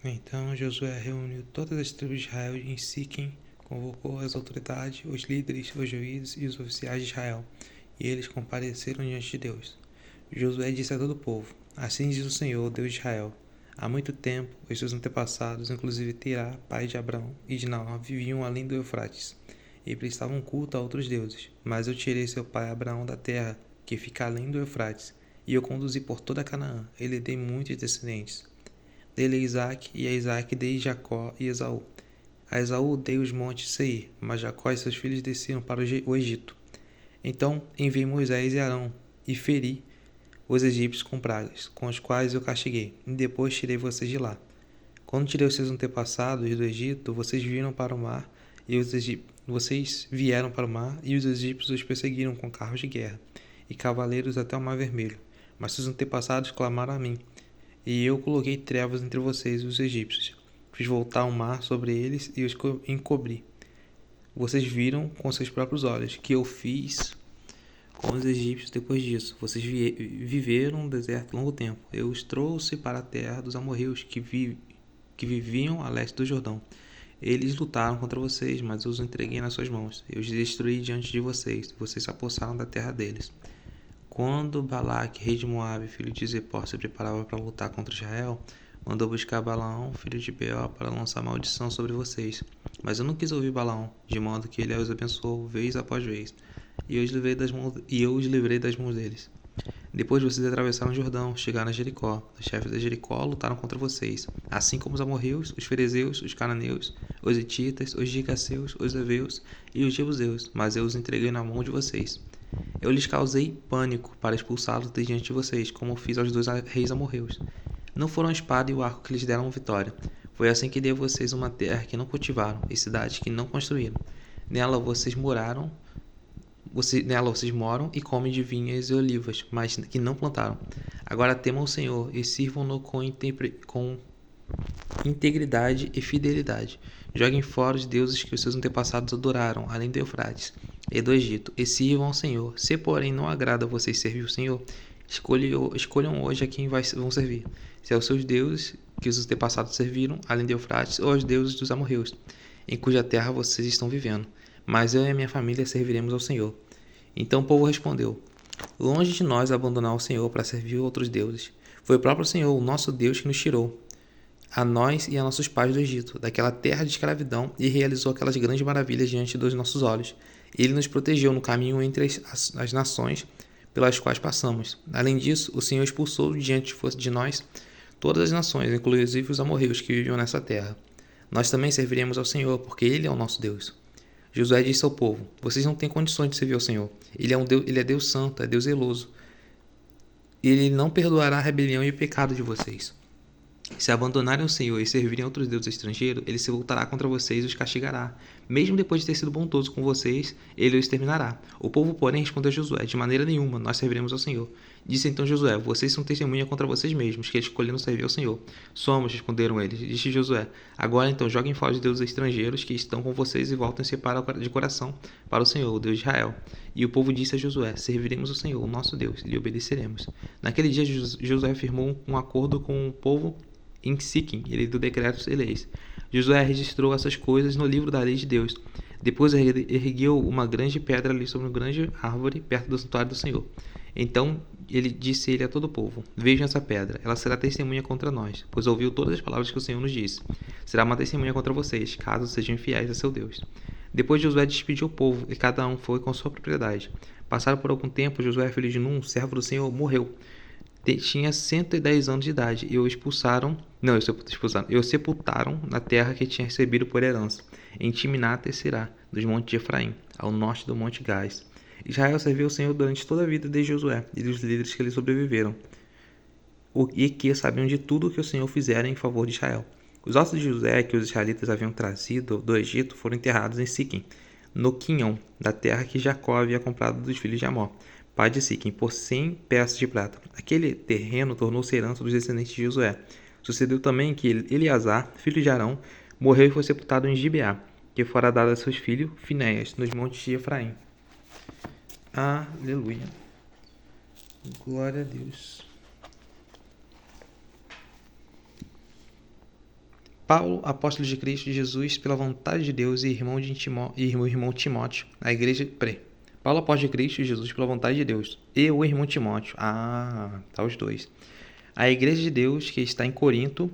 Então Josué reuniu todas as tribos de Israel em Siquém, convocou as autoridades, os líderes, os juízes e os oficiais de Israel, e eles compareceram diante de Deus. Josué disse a todo o povo: Assim diz o Senhor, Deus de Israel: Há muito tempo, os seus antepassados, inclusive Terá, pai de Abrão e de Naor, viviam além do Eufrates e prestavam culto a outros deuses. Mas eu tirei seu pai Abraão da terra que fica além do Eufrates, e o conduzi por toda Canaã. Ele dei muitos descendentes. Dei-lhe Isaac, e a Isaac dei Jacó e Esaú. A Esaú dei os montes Seir, mas Jacó e seus filhos desceram para o Egito. Então enviei Moisés e Arão, e feri os egípcios com pragas, com as quais eu castiguei, e depois tirei vocês de lá. Quando tirei os seus antepassados do Egito, vocês vieram para o mar, e vocês vieram para o mar, e os egípcios os perseguiram com carros de guerra e cavaleiros até o Mar Vermelho. Mas seus antepassados clamaram a mim, e eu coloquei trevas entre vocês e os egípcios. Fiz voltar o mar sobre eles e os encobri. Vocês viram com seus próprios olhos que eu fiz com os egípcios depois disso. Vocês viveram no deserto longo tempo. Eu os trouxe para a terra dos amorreus que viviam a leste do Jordão. Eles lutaram contra vocês, mas eu os entreguei nas suas mãos. Eu os destruí diante de vocês. Vocês se apossaram da terra deles. Quando Balaque, rei de Moabe, filho de Zippor, se preparava para lutar contra Israel, mandou buscar Balaão, filho de Beor, para lançar maldição sobre vocês. Mas eu não quis ouvir Balaão, de modo que ele os abençoou vez após vez, e eu os livrei das mãos deles. Depois vocês atravessaram o Jordão, chegaram a Jericó. Os chefes de Jericó lutaram contra vocês, assim como os amorreus, os ferezeus, os cananeus, os hititas, os gigaseus, os heveus e os jebuseus, mas eu os entreguei na mão de vocês. Eu lhes causei pânico para expulsá-los de diante de vocês, como fiz aos 2 reis amorreus. Não foram a espada e o arco que lhes deram vitória. Foi assim que dei a vocês uma terra que não cultivaram e cidades que não construíram. Nela vocês moram e comem de vinhas e olivas, mas que não plantaram. Agora temam o Senhor e sirvam-no com integridade e fidelidade. Joguem fora os deuses que os seus antepassados adoraram, além do Eufrates e do Egito, e sirvam ao Senhor. Se, porém, não agrada a vocês servir o Senhor, escolham hoje a quem vão servir. Se aos seus deuses que os antepassados serviram, além do Eufrates, ou aos deuses dos amorreus, em cuja terra vocês estão vivendo. Mas eu e a minha família serviremos ao Senhor. Então o povo respondeu: Longe de nós abandonar o Senhor para servir outros deuses. Foi o próprio Senhor, o nosso Deus, que nos tirou, a nós e a nossos pais do Egito, daquela terra de escravidão, e realizou aquelas grandes maravilhas diante dos nossos olhos. Ele nos protegeu no caminho entre as nações pelas quais passamos. Além disso, o Senhor expulsou diante de nós todas as nações, inclusive os amorreus que viviam nessa terra. Nós também serviremos ao Senhor, porque Ele é o nosso Deus. Josué disse ao povo: Vocês não têm condições de servir ao Senhor. Ele é Deus santo, é Deus zeloso. Ele não perdoará a rebelião e o pecado de vocês. Se abandonarem o Senhor e servirem a outros deuses estrangeiros, ele se voltará contra vocês e os castigará. Mesmo depois de ter sido bondoso com vocês, ele os exterminará. O povo, porém, respondeu a Josué: De maneira nenhuma, nós serviremos ao Senhor. Disse então Josué: Vocês são testemunha contra vocês mesmos, que escolheram servir ao Senhor. Somos, responderam eles. Disse Josué: Agora então joguem fora os deuses estrangeiros que estão com vocês e voltem-se de coração para o Senhor, o Deus de Israel. E o povo disse a Josué: Serviremos ao Senhor, o nosso Deus, e lhe obedeceremos. Naquele dia Josué firmou um acordo com o povo em Siquém, ele deu decretos e leis. Josué registrou essas coisas no livro da lei de Deus. Depois ergueu uma grande pedra ali sobre uma grande árvore, perto do santuário do Senhor. Então disse a todo o povo: Vejam essa pedra, ela será testemunha contra nós, pois ouviu todas as palavras que o Senhor nos disse. Será uma testemunha contra vocês, caso sejam fiéis a seu Deus. Depois Josué despediu o povo, e cada um foi com sua propriedade. Passado por algum tempo, Josué, filho de Num, servo do Senhor, morreu. Tinha 110 anos de idade e o sepultaram na terra que tinha recebido por herança, em Timnat-Será, dos montes de Efraim, ao norte do monte Gás. Israel serviu ao Senhor durante toda a vida de Josué e dos líderes que lhe sobreviveram, e que sabiam de tudo o que o Senhor fizera em favor de Israel. Os ossos de Josué que os israelitas haviam trazido do Egito foram enterrados em Siquém, no quinhão da terra que Jacó havia comprado dos filhos de Amor, pai de Siquém, por 100 peças de prata. Aquele terreno tornou-se herança dos descendentes de Josué. Sucedeu também que Eleazar, filho de Arão, morreu e foi sepultado em Gibeá, que fora dado a seus filhos Finéias, nos montes de Efraim. Aleluia. Glória a Deus. Paulo, apóstolo de Cristo Jesus, pela vontade de Deus, e irmão Timóteo, a igreja... Paulo, apóstolo de Cristo Jesus, pela vontade de Deus, e o irmão Timóteo. Tá os dois. A igreja de Deus que está em Corinto,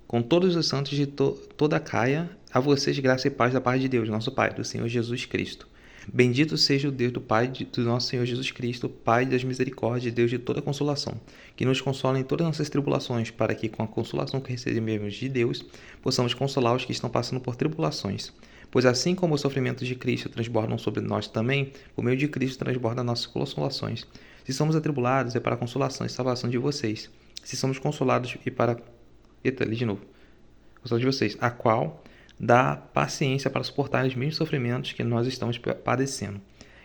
com todos os santos de toda a Caia, a vocês graça e paz da parte de Deus, nosso Pai, do Senhor Jesus Cristo. Bendito seja o Deus do Pai do nosso Senhor Jesus Cristo, Pai das misericórdias, Deus de toda consolação, que nos consola em todas as nossas tribulações, para que com a consolação que recebemos de Deus, possamos consolar os que estão passando por tribulações. Pois assim como os sofrimentos de Cristo transbordam sobre nós também, por meio de Cristo transborda nossas consolações. Se somos atribulados, é para a consolação e salvação de vocês. Se somos consolados, e para... Consolação de vocês, a qual dá paciência para suportar os mesmos sofrimentos que nós estamos padecendo.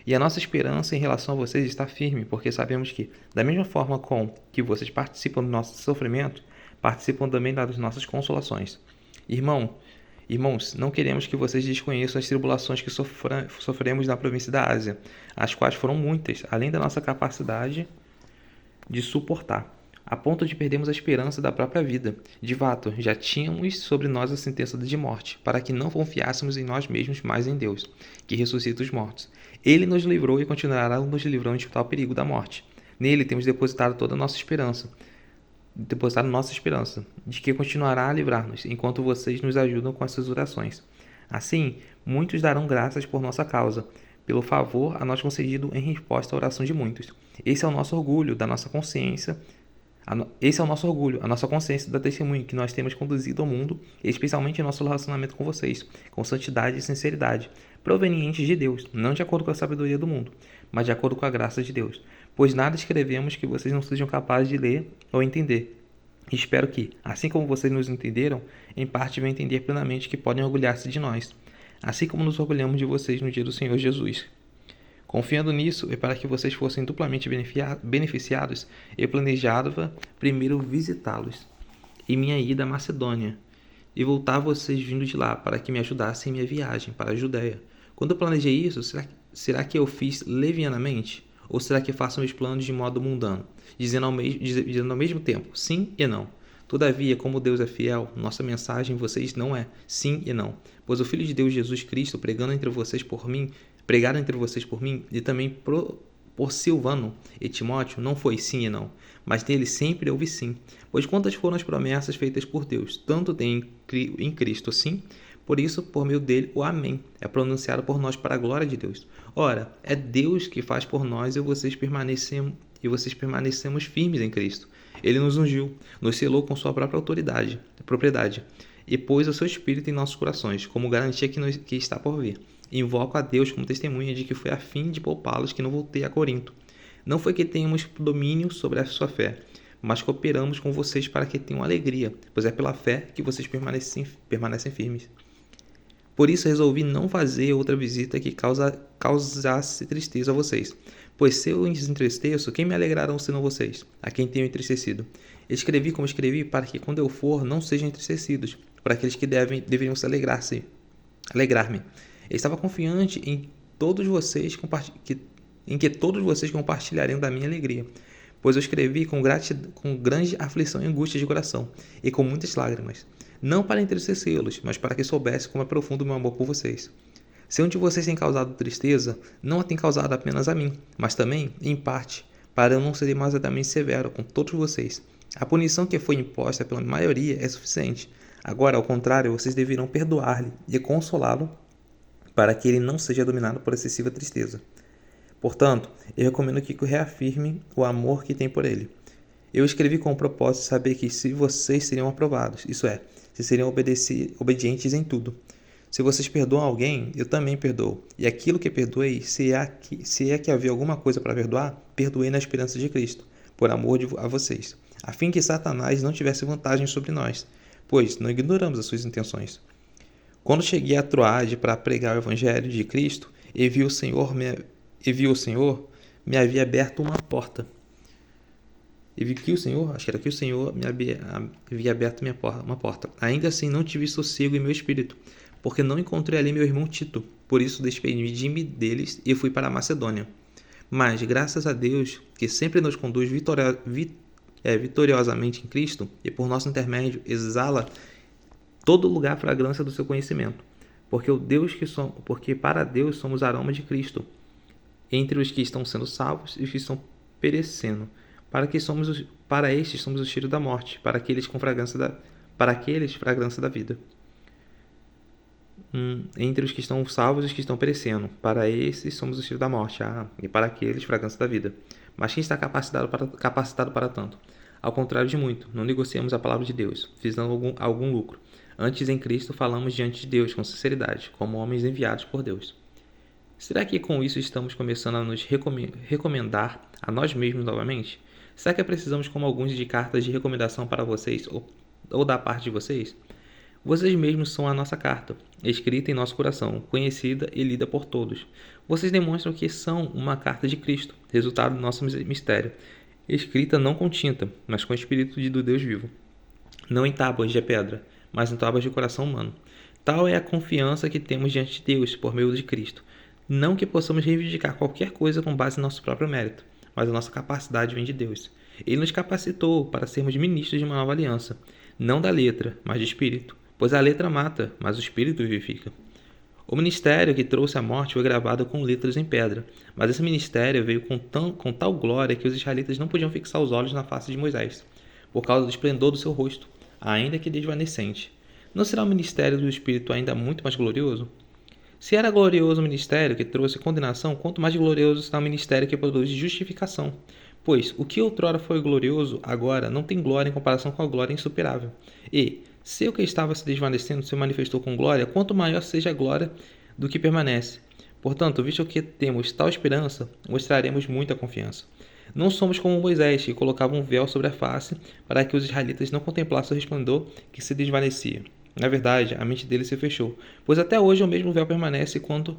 E a nossa esperança em relação a vocês está firme, porque sabemos que, da mesma forma com que vocês participam do nosso sofrimento, participam também das nossas consolações. Irmãos, não queremos que vocês desconheçam as tribulações que sofremos na província da Ásia, as quais foram muitas, além da nossa capacidade de suportar, a ponto de perdermos a esperança da própria vida. De fato, já tínhamos sobre nós a sentença de morte, para que não confiássemos em nós mesmos, mas em Deus, que ressuscita os mortos. Ele nos livrou e continuará nos livrando de tal perigo da morte. Nele temos depositado toda a nossa esperança, de que continuará a livrar-nos, enquanto vocês nos ajudam com essas orações. Assim, muitos darão graças por nossa causa, pelo favor a nós concedido em resposta à oração de muitos. Esse é o nosso orgulho, a nossa consciência da testemunha que nós temos conduzido ao mundo, especialmente em nosso relacionamento com vocês, com santidade e sinceridade, provenientes de Deus, não de acordo com a sabedoria do mundo, mas de acordo com a graça de Deus. Pois nada escrevemos que vocês não sejam capazes de ler ou entender. Espero que, assim como vocês nos entenderam, em parte venham entender plenamente que podem orgulhar-se de nós, assim como nos orgulhamos de vocês no dia do Senhor Jesus. Confiando nisso, e para que vocês fossem duplamente beneficiados, eu planejava primeiro visitá-los em minha ida à Macedônia e voltar vocês vindo de lá para que me ajudassem em minha viagem para a Judéia. Quando eu planejei isso, será que eu fiz levianamente? Ou será que faço meus planos de modo mundano, dizendo ao mesmo tempo sim e não? Todavia, como Deus é fiel, nossa mensagem vocês não é sim e não, pois o Filho de Deus Jesus Cristo, pregado entre vocês por mim, e também por Silvano e Timóteo, não foi sim e não, mas nele sempre houve sim. Pois quantas foram as promessas feitas por Deus, tanto tem em Cristo sim, por isso, por meio dele, o Amém é pronunciado por nós para a glória de Deus. Ora, é Deus que faz por nós e vocês permanecemos firmes em Cristo. Ele nos ungiu, nos selou com sua própria propriedade, e pôs o seu Espírito em nossos corações, como garantia que está por vir. Invoco a Deus como testemunha de que foi a fim de poupá-los que não voltei a Corinto. Não foi que tenhamos domínio sobre a sua fé, mas cooperamos com vocês para que tenham alegria, pois é pela fé que vocês permanecem firmes. Por isso resolvi não fazer outra visita que causasse tristeza a vocês. Pois se eu os entristeço, quem me alegrarão senão vocês, a quem tenho entristecido? Escrevi como escrevi para que quando eu for não sejam entristecidos, por aqueles que deveriam se alegrar-me. Eu estava confiante em que todos vocês compartilhariam da minha alegria, pois eu escrevi com grande aflição e angústia de coração, e com muitas lágrimas, não para entristecê-los, mas para que soubesse como é profundo o meu amor por vocês. Se um de vocês tem causado tristeza, não a tem causado apenas a mim, mas também, em parte, para eu não ser demasiadamente severo com todos vocês. A punição que foi imposta pela maioria é suficiente. Agora, ao contrário, vocês deverão perdoar-lhe e consolá-lo para que ele não seja dominado por excessiva tristeza. Portanto, eu recomendo que reafirme o amor que tem por ele. Eu escrevi com o propósito de saber que se vocês seriam aprovados, isso é, se seriam obedientes em tudo. Se vocês perdoam alguém, eu também perdoo. E aquilo que perdoei, se é que havia alguma coisa para perdoar, perdoei na esperança de Cristo, por amor a vocês, a fim que Satanás não tivesse vantagem sobre nós, pois não ignoramos as suas intenções. Quando cheguei a Troade para pregar o Evangelho de Cristo, e vi o Senhor me havia aberto uma porta. E vi que o Senhor me havia aberto uma porta. Ainda assim, não tive sossego em meu espírito, porque não encontrei ali meu irmão Tito. Por isso, despedi-me deles e fui para a Macedônia. Mas, graças a Deus, que sempre nos conduz vitoriosamente em Cristo, e por nosso intermédio exala todo lugar a fragrância do seu conhecimento. Porque para Deus somos aroma de Cristo, entre os que estão sendo salvos e os que estão perecendo. Para estes somos o cheiro da morte, para aqueles fragrância da vida. Entre os que estão salvos e os que estão perecendo. Para esses somos o cheiro da morte, e para aqueles fragrância da vida. Mas quem está capacitado para tanto? Ao contrário de muito, não negociamos a palavra de Deus, visando algum lucro. Antes, em Cristo, falamos diante de Deus com sinceridade, como homens enviados por Deus. Será que com isso estamos começando a nos recomendar a nós mesmos novamente? Será que precisamos, como alguns, de cartas de recomendação para vocês ou da parte de vocês? Vocês mesmos são a nossa carta, escrita em nosso coração, conhecida e lida por todos. Vocês demonstram que são uma carta de Cristo, resultado do nosso mistério, escrita não com tinta, mas com o Espírito do Deus vivo, não em tábuas de pedra, mas em tábuas de coração humano. Tal é a confiança que temos diante de Deus por meio de Cristo. Não que possamos reivindicar qualquer coisa com base em nosso próprio mérito, mas a nossa capacidade vem de Deus. Ele nos capacitou para sermos ministros de uma nova aliança, não da letra, mas de espírito, pois a letra mata, mas o espírito vivifica. O ministério que trouxe a morte foi gravado com letras em pedra, mas esse ministério veio com tal glória que os israelitas não podiam fixar os olhos na face de Moisés, por causa do esplendor do seu rosto, ainda que desvanecente. Não será o ministério do Espírito ainda muito mais glorioso? Se era glorioso o ministério que trouxe condenação, quanto mais glorioso será o ministério que produz justificação. Pois o que outrora foi glorioso, agora não tem glória em comparação com a glória insuperável. E, se o que estava se desvanecendo se manifestou com glória, quanto maior seja a glória do que permanece. Portanto, visto que temos tal esperança, mostraremos muita confiança. Não somos como Moisés, que colocava um véu sobre a face para que os israelitas não contemplassem o resplendor que se desvanecia. Na verdade, a mente dele se fechou, pois até hoje o mesmo véu permanece quando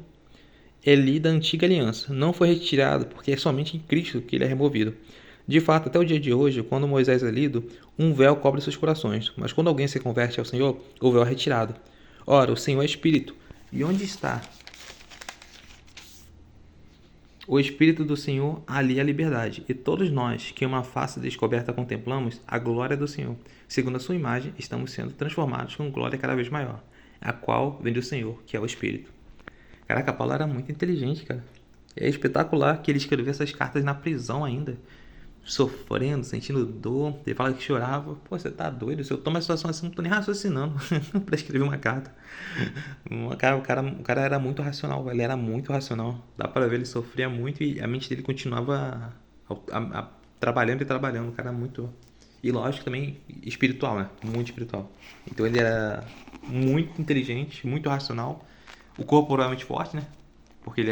é lida a antiga aliança. Não foi retirado, porque é somente em Cristo que ele é removido. De fato, até o dia de hoje, quando Moisés é lido, um véu cobre seus corações, mas quando alguém se converte ao Senhor, o véu é retirado. Ora, o Senhor é Espírito, e onde está o Espírito do Senhor, ali a liberdade. E todos nós, que uma face descoberta contemplamos, a glória do Senhor. Segundo a sua imagem, estamos sendo transformados com glória cada vez maior, a qual vem do Senhor, que é o Espírito. Caraca, Paulo era muito inteligente, cara. É espetacular que ele escreveu essas cartas na prisão ainda, sofrendo, sentindo dor. Ele fala que chorava. Pô, você tá doido? Se eu tomo uma situação assim, não tô nem raciocinando pra escrever uma carta. O cara era muito racional, ele era muito racional. Dá pra ver, ele sofria muito e a mente dele continuava trabalhando e trabalhando. O cara era muito... E lógico também espiritual, né? Muito espiritual. Então ele era muito inteligente, muito racional. O corporalmente forte, né? Porque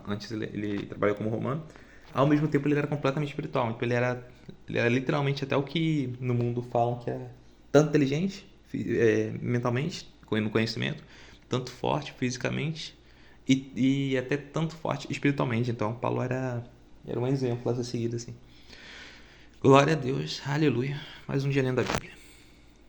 antes ele trabalhou como romano. Ao mesmo tempo ele era completamente espiritual. Então ele era literalmente até o que no mundo falam que é tanto inteligente mentalmente, no conhecimento, tanto forte fisicamente e até tanto forte espiritualmente. Então Paulo era um exemplo a ser seguido assim. Glória a Deus, aleluia. Mais um dia lendo a Bíblia.